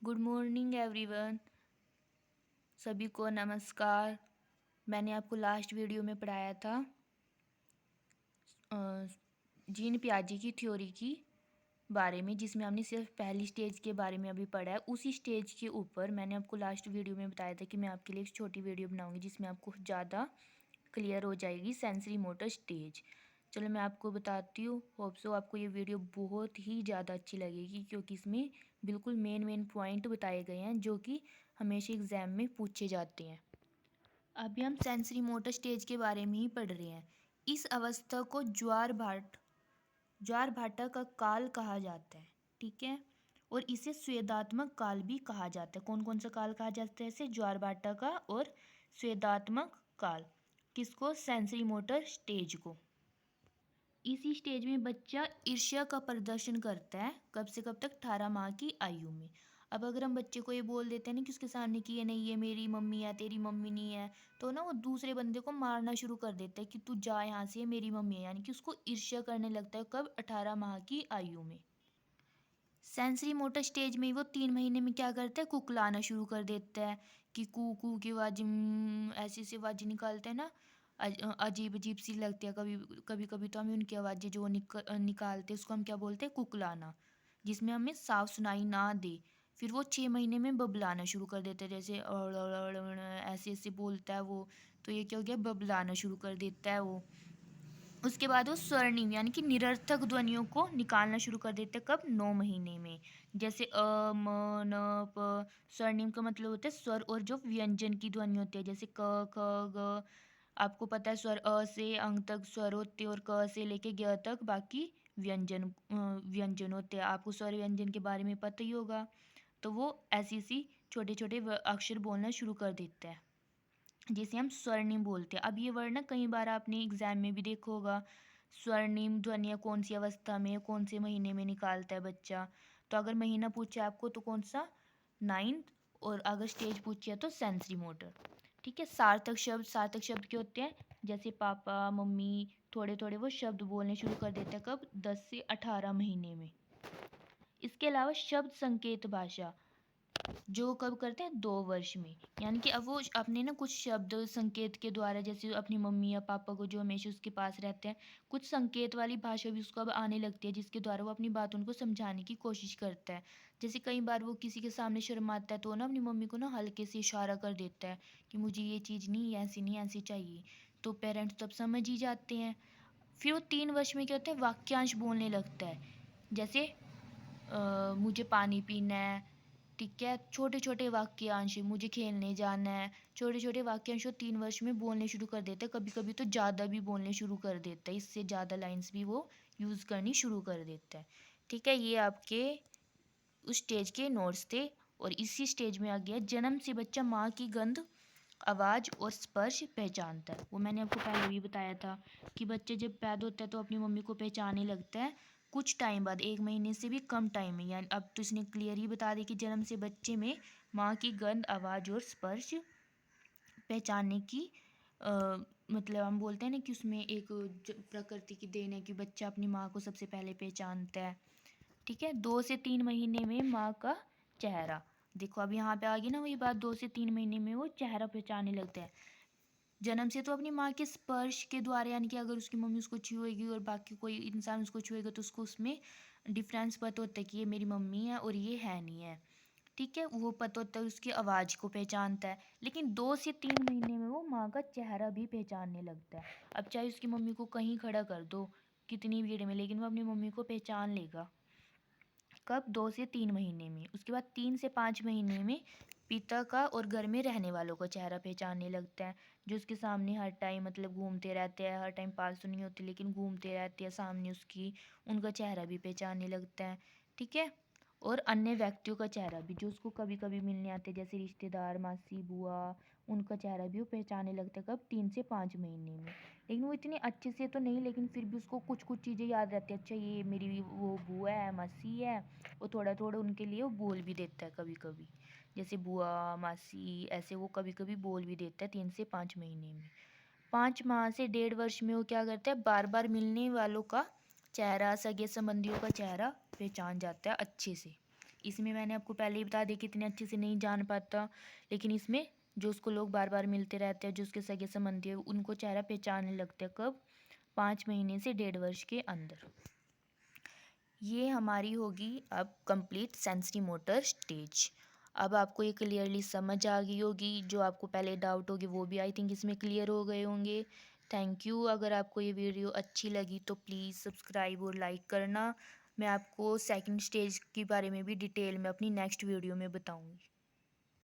Good morning everyone. सभी को नमस्कार। मैंने आपको लास्ट वीडियो में पढ़ाया था जीन पियाजे की थ्योरी की बारे में, जिसमें हमने सिर्फ पहली स्टेज के बारे में अभी पढ़ा है। उसी स्टेज के ऊपर मैंने आपको लास्ट वीडियो में बताया था कि मैं आपके लिए एक छोटी वीडियो बनाऊंगी जिसमें आपको ज़्यादा क्लियर हो जाएगी सेंसरी मोटर स्टेज। चलो मैं आपको बताती हूँ। होप सो आपको ये वीडियो बहुत ही ज़्यादा अच्छी लगेगी, क्योंकि इसमें बिल्कुल मेन पॉइंट बताए गए हैं जो कि हमेशा एग्ज़ाम में पूछे जाते हैं। अभी हम सेंसरी मोटर स्टेज के बारे में ही पढ़ रहे हैं। इस अवस्था को ज्वार भाटा का काल कहा जाता है। ठीक है, और इसे स्वेदात्मक काल भी कहा जाता है। कौन कौन सा काल कहा जाता है इसे? ज्वार भाटा का और स्वेदात्मक काल। किसको? सेंसरी मोटर स्टेज को। इसी स्टेज में बच्चा ईर्ष्या का प्रदर्शन करता है। कब से कब तक? 18 माह की आयु में। अब अगर हम बच्चे को ये बोल देते हैं ना कि उसके सामने कि ये नहीं, ये मेरी मम्मी है, तेरी मम्मी नहीं है, तो ना वो दूसरे बंदे को मारना शुरू कर देता है कि तू जा यहाँ से, ये मेरी मम्मी है। यानी कि उसको ईर्ष्या करने लगता है। कब? 18 माह की आयु में। सेंसरी मोटर स्टेज में वो 3 महीने में क्या करता है? कुकलाना शुरू कर देता है कि कू कू की आवाज़, ऐसी ऐसी आवाज़ें निकालते हैं ना, अजीब अजीब सी लगती है। कभी कभी कभी तो हमें उनकी आवाज़ें जो निकालते हैं उसको हम क्या बोलते हैं? कुकलाना, जिसमें हमें साफ सुनाई ना दे। फिर वो 6 महीने में बबलाना शुरू कर देते हैं, जैसे ऐसे ऐसे बोलता है वो। तो ये क्या हो गया? बबलाना शुरू कर देता है वो। उसके बाद वो स्वर्णिम यानी कि निरर्थक ध्वनियों को निकालना शुरू कर देते हैं। कब? 9 महीने में। जैसे अ, म, न, प। स्वर्णिम का मतलब होता है स्वर और जो व्यंजन की ध्वनि होती है, जैसे क, ख, ग। आपको पता है स्वर अ से अंग तक स्वर होते हैं और क से लेके ग तक बाकी व्यंजन होते हैं। आपको स्वर व्यंजन के बारे में पता ही होगा। तो वो ऐसी ऐसी छोटे छोटे अक्षर बोलना शुरू कर देता है, जिसे हम स्वर्णिम बोलते हैं। अब ये वर्ड ना कई बार आपने एग्जाम में भी देखा होगा। स्वर्णिम ध्वनियाँ कौन सी अवस्था में, कौन से महीने में निकालता है बच्चा। तो अगर महीना पूछे आपको तो कौन सा? 9th। और अगर स्टेज पूछे तो सेंसरी मोटर। ठीक है। सार्थक शब्द क्या होते हैं? जैसे पापा, मम्मी, थोड़े थोड़े वो शब्द बोलने शुरू कर देते हैं। कब? 10 से 18 महीने में। इसके अलावा शब्द संकेत भाषा जो कब करते हैं? 2 वर्ष में। यानी कि अब वो अपने ना कुछ शब्द संकेत के द्वारा, जैसे अपनी मम्मी या पापा को जो हमेशा उसके पास रहते हैं, कुछ संकेत वाली भाषा भी उसको अब आने लगती है, जिसके द्वारा वो अपनी बात उनको समझाने की कोशिश करता है। जैसे कई बार वो किसी के सामने शर्माता है तो ना अपनी मम्मी को ना हल्के से इशारा कर देता है कि मुझे ये चीज़ नहीं, ऐसी नहीं, ऐसी चाहिए। तो पेरेंट्स तब समझ ही जाते हैं। फिर वो 3 वर्ष में क्या होता है? वाक्यांश बोलने लगता है। जैसे मुझे पानी पीना है। ठीक है। छोटे छोटे वाक्यांश, मुझे खेलने जाना है। छोटे छोटे वाक्यांश वो 3 वर्ष में बोलने शुरू कर देते हैं। कभी कभी तो ज़्यादा भी बोलने शुरू कर देता है, इससे ज़्यादा लाइंस भी वो यूज़ करनी शुरू कर देता है। ठीक है। ये आपके उस स्टेज के नोट्स थे। और इसी स्टेज में आ गया जन्म से बच्चा माँ की गंध, आवाज़ और स्पर्श पहचानता है। वो मैंने आपको पहले भी बताया था कि बच्चे जब पैदा होता है तो अपनी मम्मी को पहचानने लगता है कुछ टाइम बाद, 1 महीने से भी कम टाइम में। यानी अब तो इसने क्लियर ही बता दी कि जन्म से बच्चे में माँ की गंध, आवाज़ और स्पर्श पहचानने की अ, मतलब हम बोलते हैं ना कि उसमें एक प्रकृति की देन है कि बच्चा अपनी माँ को सबसे पहले पहचानता है। ठीक है। 2 से 3 महीने में माँ का चेहरा। देखो अब यहाँ पे आ गई ना वही बात, 2 से 3 महीने में वो चेहरा पहचानने लगता है। जन्म से तो अपनी माँ के स्पर्श के द्वारा, यानी कि अगर उसकी मम्मी उसको छुएगी और बाकी कोई इंसान उसको छुएगा तो उसको उसमें डिफरेंस पता होता है कि ये मेरी मम्मी है और ये है नहीं है। ठीक है। वो पता होता है, उसकी आवाज़ को पहचानता है। लेकिन 2 से 3 महीने में वो माँ का चेहरा भी पहचानने लगता है। अब चाहे उसकी मम्मी को कहीं खड़ा कर दो, कितनी भीड़ में, लेकिन वो अपनी मम्मी को पहचान लेगा। कब? 2 से 3 महीने में। उसके बाद 3 से 5 महीने में पिता का और घर में रहने वालों का चेहरा पहचानने लगता है, जो उसके सामने हर टाइम मतलब घूमते रहते हैं। हर टाइम पास तो नहीं होते लेकिन घूमते रहते हैं सामने उसकी, उनका चेहरा भी पहचानने लगता है। ठीक है। और अन्य व्यक्तियों का चेहरा भी जो उसको कभी कभी मिलने आते हैं, जैसे रिश्तेदार, मासी, बुआ, उनका चेहरा भी वो पहचानने लगता है। कब? 3 से 5 महीने में। लेकिन वो इतने अच्छे से तो नहीं, लेकिन फिर भी उसको कुछ कुछ चीज़ें याद रहती है। अच्छा ये मेरी वो बुआ है, मासी है। वो थोड़ा थोड़ा उनके लिए वो बोल भी देता है कभी कभी, जैसे बुआ, मासी, ऐसे वो कभी कभी बोल भी देता है 3 से 5 महीने में। 5 माह से 1.5 वर्ष में वो क्या करता है? बार बार मिलने वालों का चेहरा, सगे संबंधियों का चेहरा पहचान जाता है अच्छे से। इसमें मैंने आपको पहले ही बता दिया कितने अच्छे से नहीं जान पाता, लेकिन इसमें जो उसको लोग बार बार मिलते रहते हैं, जो उसके सगे संबंधी है, उनको चेहरा पहचानने लगते हैं। कब? 5 महीने से 1.5 वर्ष के अंदर। ये हमारी होगी अब कंप्लीट सेंसरी मोटर स्टेज। अब आपको ये क्लियरली समझ आ गई होगी, जो आपको पहले डाउट होगी वो भी आई थिंक इसमें क्लियर हो गए होंगे। Thank you. अगर आपको ये वीडियो अच्छी लगी तो प्लीज़ सब्सक्राइब और लाइक करना। मैं आपको सेकंड स्टेज के बारे में भी डिटेल में अपनी नेक्स्ट वीडियो में बताऊंगी।